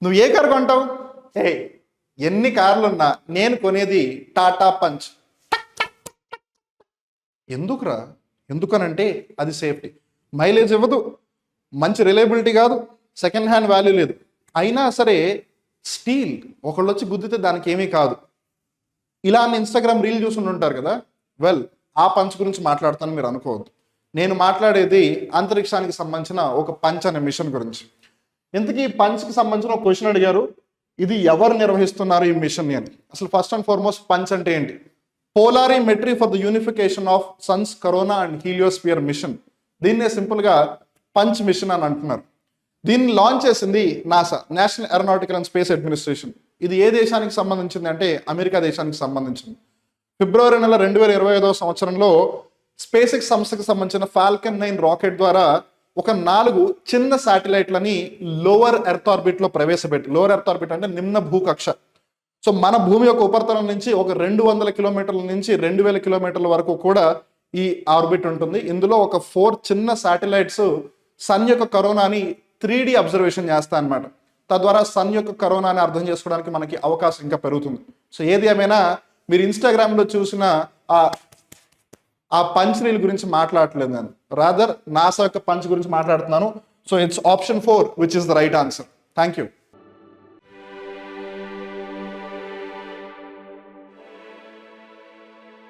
నువ్వు ఏ కారు కొంటావు? ఏ ఎన్ని కార్లున్నా నేను కొనేది టాటా పంచ్. ఎందుకురా? ఎందుకనంటే అది సేఫ్టీ, మైలేజ్ ఇవ్వదు, మంచి రిలయబిలిటీ కాదు, సెకండ్ హ్యాండ్ వాల్యూ లేదు. అయినా సరే స్టీల్, ఒకళ్ళు వచ్చి గుద్దితే దానికి ఏమీ కాదు. ఇలా ఇన్స్టాగ్రామ్ రీల్ చూసి ఉంటారు కదా. వెల్, ఆ పంచ్ గురించి మాట్లాడతాను మీరు అనుకోవద్దు. నేను మాట్లాడేది అంతరిక్షానికి సంబంధించిన ఒక పంచ్ అనే మిషన్ గురించి. ఇంతకీ ఈ పంచ్కి సంబంధించిన ఒక క్వశ్చన్ అడిగారు, ఇది ఎవరు నిర్వహిస్తున్నారు ఈ మిషన్ అని. అసలు ఫస్ట్ అండ్ ఫార్మోస్ట్ పంచ్ అంటే ఏంటి? Polarimetry for the unification of sun's corona and heliosphere mission. దీన్నే సింపుల్గా పంచ్ మిషన్ అని అంటున్నారు. దీన్ని లాంచ్ చేసింది NASA, national aeronautical and space administration. ఇది ఏ దేశానికి సంబంధించింది అంటే అమెరికా దేశానికి సంబంధించింది. ఫిబ్రవరి నెల 2025 సంవత్సరంలో స్పేస్ ఎక్స్ సంస్థకు సంబంధించిన ఫాల్కన్ 9 రాకెట్ ద్వారా ఒక 4 చిన్న శాటిలైట్లని లోవర్ ఎర్త్ ఆర్బిట్ లో ప్రవేశపెట్టి, లోవర్ ఎర్త్ ఆర్బిట్ అంటే నిమ్న భూకక్ష, సో మన భూమి యొక్క ఉపరితలం నుంచి ఒక 200 కిలోమీటర్ల నుంచి 2000 కిలోమీటర్ల వరకు కూడా ఈ ఆర్బిట్ ఉంటుంది. ఇందులో ఒక 4 చిన్న శాటిలైట్స్ సన్ యొక్క కరోనాని 3D అబ్జర్వేషన్ చేస్తా అనమాట. తద్వారా సన్ యొక్క కరోనాని అర్థం చేసుకోవడానికి మనకి అవకాశం ఇంకా పెరుగుతుంది. సో ఏది ఏమైనా మీరు ఇన్స్టాగ్రామ్లో చూసిన ఆ పంచ్ రీల్ గురించి మాట్లాడట్లేదు నేను, రాదర్ నాసా యొక్క పంచ్ గురించి మాట్లాడుతున్నాను. So it's option 4 which is the right answer. Thank you.